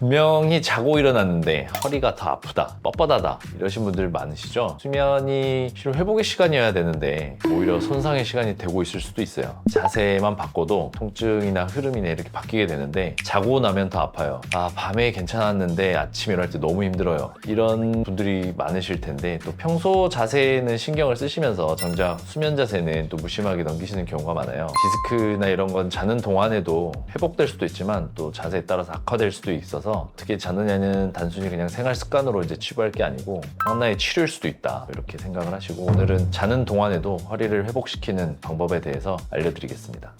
분명히 자고 일어났는데 허리가 더 아프다, 뻣뻣하다 이러신 분들 많으시죠? 수면이 실은 회복의 시간이어야 되는데 오히려 손상의 시간이 되고 있을 수도 있어요. 자세만 바꿔도 통증이나 흐름이나 이렇게 바뀌게 되는데 자고 나면 더 아파요. 밤에 괜찮았는데 아침에 일어날 때 너무 힘들어요. 이런 분들이 많으실 텐데 또 평소 자세는 신경을 쓰시면서 정작 수면 자세는 또 무심하게 넘기시는 경우가 많아요. 디스크나 이런 건 자는 동안에도 회복될 수도 있지만 또 자세에 따라서 악화될 수도 있어서 어떻게 자느냐는 단순히 그냥 생활 습관으로 이제 치부할 게 아니고 하나의 치료일 수도 있다 이렇게 생각을 하시고 오늘은 자는 동안에도 허리를 회복시키는 방법에 대해서 알려드리겠습니다.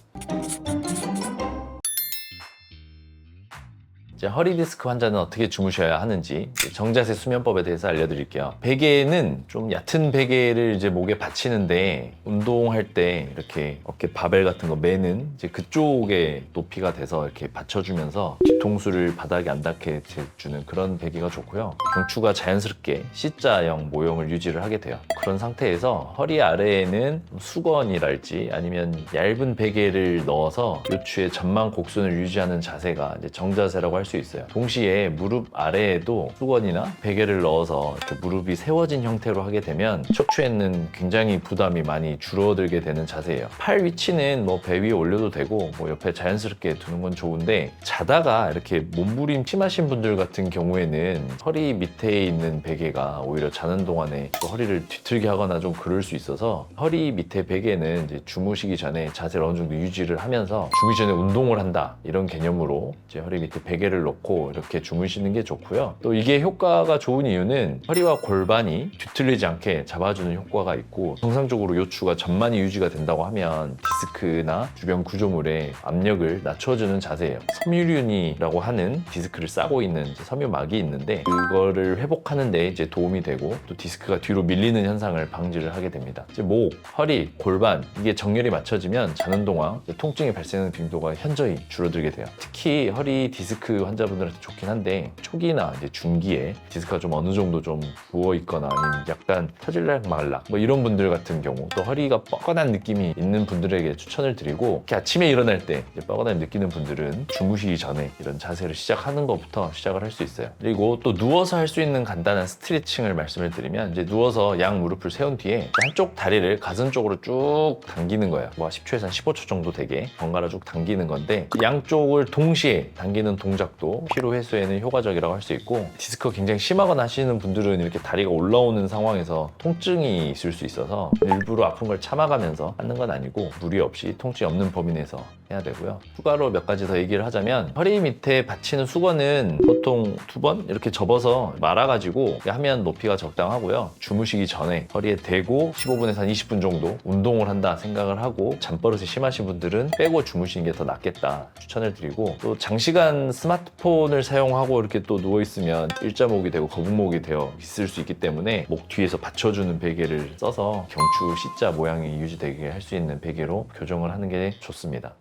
이제 허리 디스크 환자는 어떻게 주무셔야 하는지 정자세 수면법에 대해서 알려드릴게요. 베개는 좀 얕은 베개를 이제 목에 받치는데 운동할 때 이렇게 어깨 바벨 같은 거 매는 이제 그쪽에 높이가 돼서 이렇게 받쳐주면서 뒤통수를 바닥에 안 닿게 해주는 그런 베개가 좋고요. 경추가 자연스럽게 C자형 모형을 유지를 하게 돼요. 그런 상태에서 허리 아래에는 수건이랄지 아니면 얇은 베개를 넣어서 요추의 전만 곡선을 유지하는 자세가 이제 정자세라고 할 수 있어요. 동시에 무릎 아래에도 수건이나 베개를 넣어서 이렇게 무릎이 세워진 형태로 하게 되면 척추에는 굉장히 부담이 많이 줄어들게 되는 자세예요. 팔 위치는 뭐 배 위에 올려도 되고 뭐 옆에 자연스럽게 두는 건 좋은데 자다가 이렇게 몸부림 심하신 분들 같은 경우에는 허리 밑에 있는 베개가 오히려 자는 동안에 또 허리를 뒤틀게 하거나 좀 그럴 수 있어서 허리 밑에 베개는 이제 주무시기 전에 자세를 어느 정도 유지를 하면서 주무기 전에 운동을 한다 이런 개념으로 이제 허리 밑에 베개를 놓고 이렇게 주무시는 게 좋고요. 또 이게 효과가 좋은 이유는 허리와 골반이 뒤틀리지 않게 잡아주는 효과가 있고 정상적으로 요추가 전만이 유지가 된다고 하면 디스크나 주변 구조물에 압력을 낮춰주는 자세예요. 섬유륜이라고 하는 디스크를 싸고 있는 섬유막이 있는데 그거를 회복하는 데 이제 도움이 되고 또 디스크가 뒤로 밀리는 현상을 방지를 하게 됩니다. 이제 목, 허리, 골반 이게 정렬이 맞춰지면 자는 동안 통증이 발생하는 빈도가 현저히 줄어들게 돼요. 특히 허리 디스크 환자분들한테 좋긴 한데 초기나 이제 중기에 디스크가 좀 어느 정도 좀 부어 있거나 아니면 약간 터질락 말락 뭐 이런 분들 같은 경우 또 허리가 뻐근한 느낌이 있는 분들에게 추천을 드리고 이렇게 아침에 일어날 때 뻐근함 느끼는 분들은 주무시기 전에 이런 자세를 시작하는 것부터 시작을 할 수 있어요. 그리고 또 누워서 할 수 있는 간단한 스트레칭을 말씀을 드리면 이제 누워서 양 무릎을 세운 뒤에 한쪽 다리를 가슴 쪽으로 쭉 당기는 거예요. 뭐 10초에서 한 15초 정도 되게 번갈아 쭉 당기는 건데 양쪽을 동시에 당기는 동작도 피로 해소에는 효과적이라고 할 수 있고 디스크가 굉장히 심하거나 하시는 분들은 이렇게 다리가 올라오는 상황에서 통증이 있을 수 있어서 일부러 아픈 걸 참아가면서 하는 건 아니고 무리 없이 통증이 없는 범위 내에서 해야 되고요. 추가로 몇 가지 더 얘기를 하자면 허리 밑에 받치는 수건은 보통 2번 이렇게 접어서 말아가지고 하면 높이가 적당하고요. 주무시기 전에 허리에 대고 15분에서 한 20분 정도 운동을 한다 생각을 하고 잠버릇이 심하신 분들은 빼고 주무시는 게 더 낫겠다 추천을 드리고 또 장시간 스마트폰을 사용하고 이렇게 또 누워있으면 일자목이 되고 거북목이 되어 있을 수 있기 때문에 목 뒤에서 받쳐주는 베개를 써서 경추 C자 모양이 유지되게 할 수 있는 베개로 교정을 하는 게 좋습니다.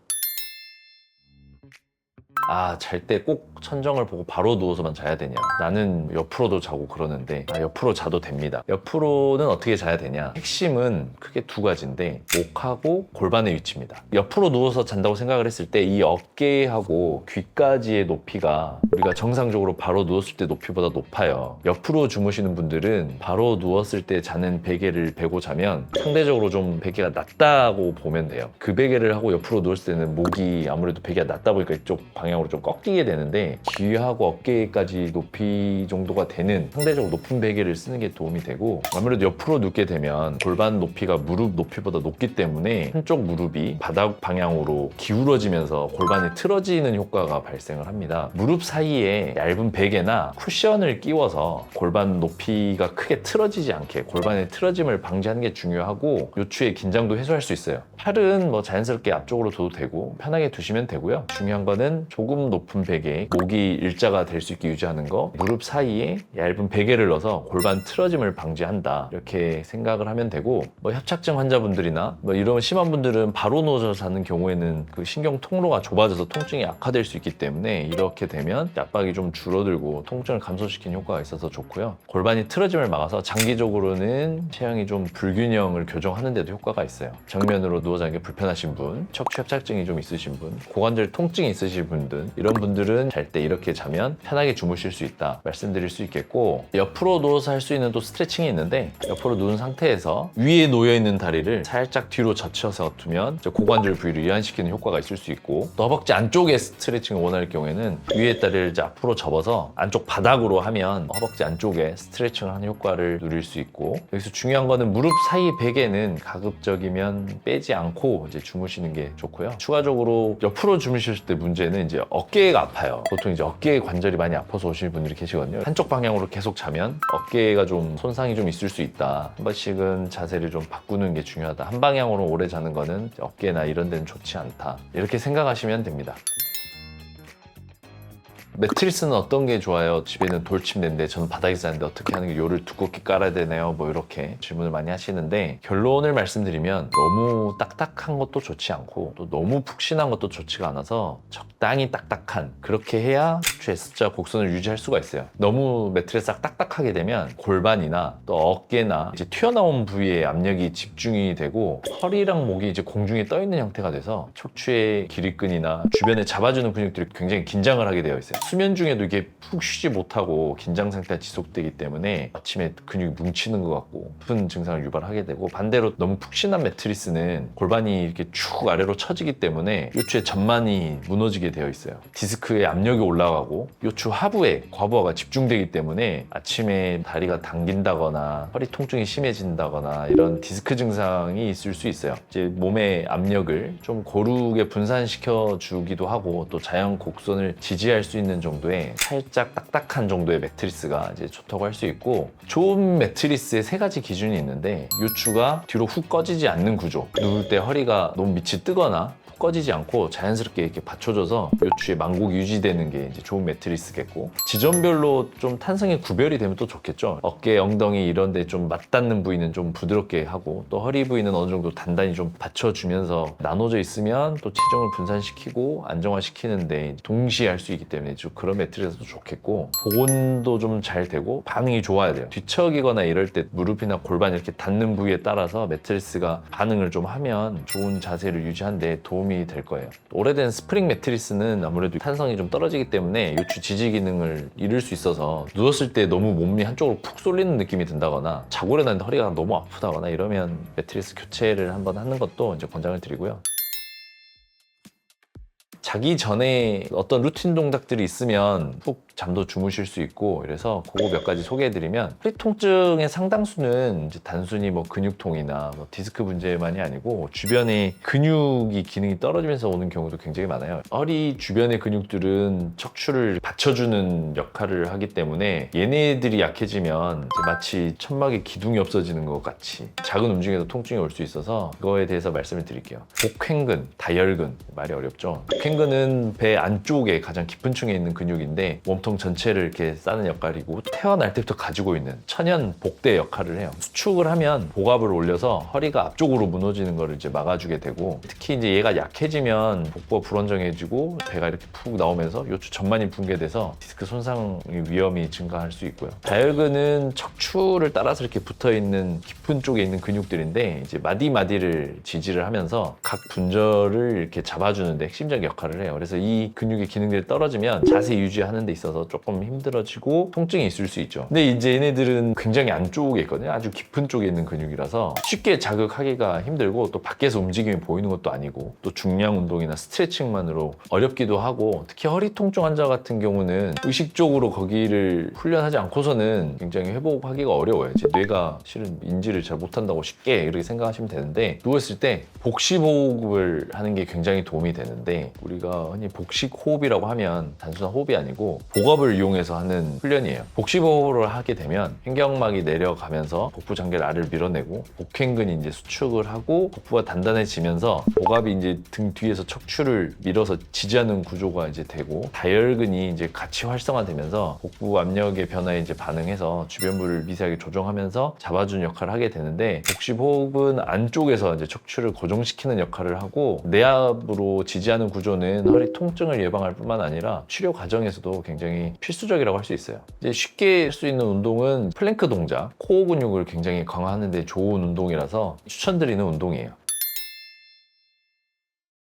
잘 때 꼭 천정을 보고 바로 누워서만 자야 되냐? 나는 옆으로도 자고 그러는데 옆으로 자도 됩니다. 옆으로는 어떻게 자야 되냐? 핵심은 크게 2가지인데 목하고 골반의 위치입니다. 옆으로 누워서 잔다고 생각을 했을 때 이 어깨하고 귀까지의 높이가 우리가 정상적으로 바로 누웠을 때 높이보다 높아요. 옆으로 주무시는 분들은 바로 누웠을 때 자는 베개를 베고 자면 상대적으로 좀 베개가 낮다고 보면 돼요. 그 베개를 하고 옆으로 누웠을 때는 목이 아무래도 베개가 낮다 보니까 이쪽 방향으로 좀 꺾이게 되는데 귀하고 어깨까지 높이 정도가 되는 상대적으로 높은 베개를 쓰는 게 도움이 되고 아무래도 옆으로 눕게 되면 골반 높이가 무릎 높이보다 높기 때문에 한쪽 무릎이 바닥 방향으로 기울어지면서 골반이 틀어지는 효과가 발생을 합니다. 무릎 사이에 얇은 베개나 쿠션을 끼워서 골반 높이가 크게 틀어지지 않게 골반의 틀어짐을 방지하는 게 중요하고 요추의 긴장도 해소할 수 있어요. 팔은 뭐 자연스럽게 앞쪽으로 둬도 되고 편하게 두시면 되고요. 중요한 거는 조금 높은 베개, 목이 일자가 될 수 있게 유지하는 거, 무릎 사이에 얇은 베개를 넣어서 골반 틀어짐을 방지한다 이렇게 생각을 하면 되고 뭐 협착증 환자분들이나 뭐 이런 심한 분들은 바로 누워서 자는 경우에는 그 신경 통로가 좁아져서 통증이 악화될 수 있기 때문에 이렇게 되면 압박이 좀 줄어들고 통증을 감소시키는 효과가 있어서 좋고요. 골반이 틀어짐을 막아서 장기적으로는 체형이 좀 불균형을 교정하는 데도 효과가 있어요. 정면으로 누워 자는 게 불편하신 분, 척추 협착증이 좀 있으신 분, 고관절 통증이 있으신 분들 분들, 이런 분들은 잘 때 이렇게 자면 편하게 주무실 수 있다 말씀드릴 수 있겠고, 옆으로 누워서 할 수 있는 또 스트레칭이 있는데, 옆으로 누운 상태에서 위에 놓여 있는 다리를 살짝 뒤로 젖혀서 두면 고관절 부위를 이완시키는 효과가 있을 수 있고, 또 허벅지 안쪽에 스트레칭을 원할 경우에는 위에 다리를 이제 앞으로 접어서 안쪽 바닥으로 하면 허벅지 안쪽에 스트레칭을 하는 효과를 누릴 수 있고, 여기서 중요한 거는 무릎 사이 베개는 가급적이면 빼지 않고 이제 주무시는 게 좋고요. 추가적으로 옆으로 주무실 때 문제는 이제 어깨가 아파요. 보통 이제 어깨 관절이 많이 아파서 오시는 분들이 계시거든요. 한쪽 방향으로 계속 자면 어깨가 좀 손상이 좀 있을 수 있다. 한 번씩은 자세를 좀 바꾸는 게 중요하다. 한 방향으로 오래 자는 거는 어깨나 이런 데는 좋지 않다. 이렇게 생각하시면 됩니다. 매트리스는 어떤 게 좋아요? 집에는 돌침대인데 저는 바닥에서 자는데 어떻게 하는 게 요를 두껍게 깔아야 되나요? 뭐 이렇게 질문을 많이 하시는데, 결론을 말씀드리면 너무 딱딱한 것도 좋지 않고 또 너무 푹신한 것도 좋지가 않아서 적당히 딱딱한, 그렇게 해야 척추 S자 곡선을 유지할 수가 있어요. 너무 매트리스가 딱딱하게 되면 골반이나 또 어깨나 이제 튀어나온 부위에 압력이 집중이 되고 허리랑 목이 이제 공중에 떠 있는 형태가 돼서 척추의 기립근이나 주변에 잡아주는 근육들이 굉장히 긴장을 하게 되어 있어요. 수면 중에도 이게 푹 쉬지 못하고 긴장 상태가 지속되기 때문에 아침에 근육이 뭉치는 것 같고 아픈 증상을 유발하게 되고, 반대로 너무 푹신한 매트리스는 골반이 이렇게 쭉 아래로 처지기 때문에 요추의 전만이 무너지게 되어 있어요. 디스크에 압력이 올라가고 요추 하부에 과부하가 집중되기 때문에 아침에 다리가 당긴다거나 허리 통증이 심해진다거나 이런 디스크 증상이 있을 수 있어요. 이제 몸의 압력을 좀 고르게 분산시켜 주기도 하고, 또 자연 곡선을 지지할 수 있는 정도의 살짝 딱딱한 정도의 매트리스가 이제 좋다고 할 수 있고, 좋은 매트리스에 세 가지 기준이 있는데, 요추가 뒤로 훅 꺼지지 않는 구조, 누울 때 허리가 너무 밑이 뜨거나 꺼지지 않고 자연스럽게 이렇게 받쳐줘서 요추의 만곡이 유지되는 게 이제 좋은 매트리스겠고, 지점별로 좀 탄성이 구별이 되면 또 좋겠죠. 어깨, 엉덩이 이런 데 좀 맞닿는 부위는 좀 부드럽게 하고, 또 허리 부위는 어느 정도 단단히 좀 받쳐주면서 나눠져 있으면 또 체중을 분산시키고 안정화시키는데 동시에 할 수 있기 때문에 좀 그런 매트리스도 좋겠고, 보온도 좀 잘 되고 반응이 좋아야 돼요. 뒤척이거나 이럴 때 무릎이나 골반 이렇게 닿는 부위에 따라서 매트리스가 반응을 좀 하면 좋은 자세를 유지하는 데 도움이 될 거예요. 오래된 스프링 매트리스는 아무래도 탄성이 좀 떨어지기 때문에 요추 지지 기능을 잃을 수 있어서 누웠을 때 너무 몸이 한쪽으로 푹 쏠리는 느낌이 든다거나 자고 일어났는데 허리가 너무 아프다거나 이러면 매트리스 교체를 한번 하는 것도 이제 권장을 드리고요. 자기 전에 어떤 루틴 동작들이 있으면 푹 잠도 주무실 수 있고, 그래서 그거 몇 가지 소개해드리면, 허리 통증의 상당수는 이제 단순히 뭐 근육통이나 뭐 디스크 문제만이 아니고 주변에 근육이 기능이 떨어지면서 오는 경우도 굉장히 많아요. 허리 주변의 근육들은 척추를 받쳐주는 역할을 하기 때문에 얘네들이 약해지면 이제 마치 천막에 기둥이 없어지는 것 같이 작은 움직임에도 통증이 올 수 있어서 그거에 대해서 말씀을 드릴게요. 복횡근, 다혈근, 말이 어렵죠. 복횡근은 배 안쪽에 가장 깊은 층에 있는 근육인데 몸통 전체를 이렇게 싸는 역할이고, 태어날 때부터 가지고 있는 천연 복대 역할을 해요. 수축을 하면 복압을 올려서 허리가 앞쪽으로 무너지는 것을 이제 막아주게 되고, 특히 이제 얘가 약해지면 복부가 불안정해지고 배가 이렇게 푹 나오면서 요추 전만이 붕괴돼서 디스크 손상 위험이 증가할 수 있고요. 다혈근은 척추를 따라서 이렇게 붙어있는 깊은 쪽에 있는 근육들인데, 이제 마디마디를 지지를 하면서 각 분절을 이렇게 잡아주는데 핵심적 역할을 해요. 그래서 이 근육의 기능들이 떨어지면 자세 유지하는 데 있어서 조금 힘들어지고 통증이 있을 수 있죠. 근데 이제 얘네들은 굉장히 안쪽에 있거든요. 아주 깊은 쪽에 있는 근육이라서 쉽게 자극하기가 힘들고, 또 밖에서 움직임이 보이는 것도 아니고, 또 중량 운동이나 스트레칭만으로 어렵기도 하고, 특히 허리 통증 환자 같은 경우는 의식적으로 거기를 훈련하지 않고서는 굉장히 회복하기가 어려워요. 이제 뇌가 실은 인지를 잘 못한다고 쉽게 이렇게 생각하시면 되는데, 누웠을 때 복식호흡을 하는 게 굉장히 도움이 되는데, 우리가 흔히 복식호흡이라고 하면 단순한 호흡이 아니고 복압을 이용해서 하는 훈련이에요. 복식호흡을 하게 되면 횡격막이 내려가면서 복부 장기를 아래로 밀어내고, 복횡근이 이제 수축을 하고 복부가 단단해지면서 복압이 이제 등 뒤에서 척추를 밀어서 지지하는 구조가 이제 되고, 다혈근이 이제 같이 활성화되면서 복부 압력의 변화에 이제 반응해서 주변부를 미세하게 조정하면서 잡아주는 역할을 하게 되는데, 복식호흡은 안쪽에서 이제 척추를 고정시키는 역할을 하고, 내압으로 지지하는 구조는 허리 통증을 예방할 뿐만 아니라 치료 과정에서도 굉장히 필수적이라고 할 수 있어요. 이제 쉽게 할 수 있는 운동은 플랭크 동작, 코어 근육을 굉장히 강화하는 데 좋은 운동이라서 추천드리는 운동이에요.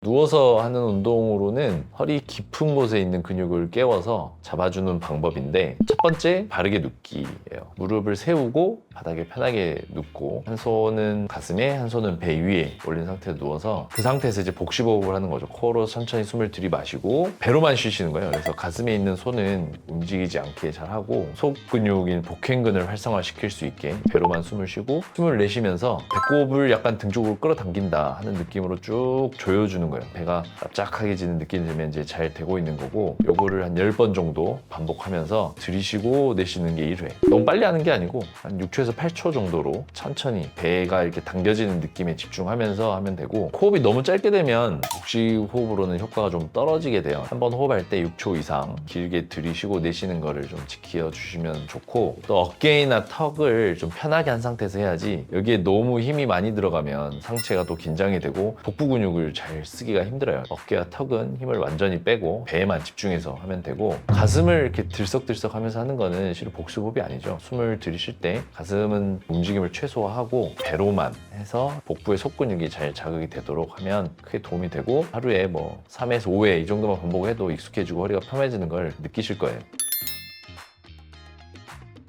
누워서 하는 운동으로는 허리 깊은 곳에 있는 근육을 깨워서 잡아주는 방법인데, 첫 번째 바르게 눕기예요. 무릎을 세우고 바닥에 편하게 눕고 한 손은 가슴에 한 손은 배 위에 올린 상태로 누워서 그 상태에서 이제 복식호흡을 하는 거죠. 코로 천천히 숨을 들이마시고 배로만 쉬시는 거예요. 그래서 가슴에 있는 손은 움직이지 않게 잘 하고 속 근육인 복행근을 활성화시킬 수 있게 배로만 숨을 쉬고, 숨을 내쉬면서 배꼽을 약간 등 쪽으로 끌어당긴다 하는 느낌으로 쭉 조여주는 거예요. 배가 납작하게지는 느낌이 들면 이제 잘 되고 있는 거고, 요거를 한 10번 정도 반복하면서 들이쉬고 내쉬는 게 1회. 너무 빨리 하는 게 아니고 한 6초에서 8초 정도로 천천히 배가 이렇게 당겨지는 느낌에 집중하면서 하면 되고, 호흡이 너무 짧게 되면 복식 호흡으로는 효과가 좀 떨어지게 돼요. 한번 호흡할 때 6초 이상 길게 들이쉬고 내쉬는 거를 좀 지켜주시면 좋고, 또 어깨나 턱을 좀 편하게 한 상태에서 해야지, 여기에 너무 힘이 많이 들어가면 상체가 또 긴장이 되고 복부 근육을 잘 쓰기가 힘들어요. 어깨와 턱은 힘을 완전히 빼고 배에만 집중해서 하면 되고, 가슴을 이렇게 들썩들썩 하면서 하는 거는 실은 복식 호흡이 아니죠. 숨을 들이쉴 때 가슴은 움직임을 최소화하고 배로만 해서 복부의 속근육이 잘 자극이 되도록 하면 크게 도움이 되고, 하루에 뭐 3에서 5회 이 정도만 반복해도 익숙해지고 허리가 편해지는 걸 느끼실 거예요.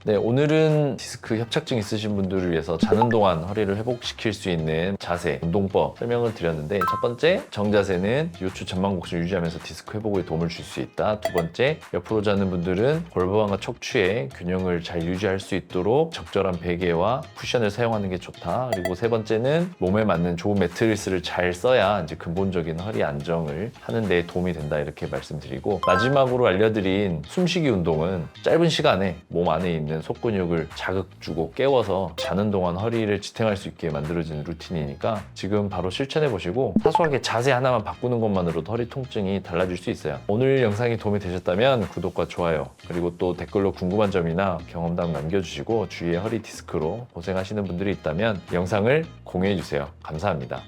네, 오늘은 디스크 협착증 있으신 분들을 위해서 자는 동안 허리를 회복시킬 수 있는 자세, 운동법 설명을 드렸는데, 첫 번째, 정자세는 요추 전방곡선 유지하면서 디스크 회복에 도움을 줄 수 있다. 두 번째, 옆으로 자는 분들은 골반과 척추의 균형을 잘 유지할 수 있도록 적절한 베개와 쿠션을 사용하는 게 좋다. 그리고 세 번째는 몸에 맞는 좋은 매트리스를 잘 써야 이제 근본적인 허리 안정을 하는 데 도움이 된다, 이렇게 말씀드리고, 마지막으로 알려드린 숨쉬기 운동은 짧은 시간에 몸 안에 있는 속근육을 자극 주고 깨워서 자는 동안 허리를 지탱할 수 있게 만들어지는 루틴이니까 지금 바로 실천해 보시고, 사소하게 자세 하나만 바꾸는 것만으로도 허리 통증이 달라질 수 있어요. 오늘 영상이 도움이 되셨다면 구독과 좋아요, 그리고 또 댓글로 궁금한 점이나 경험담 남겨주시고, 주위에 허리 디스크로 고생하시는 분들이 있다면 영상을 공유해 주세요. 감사합니다.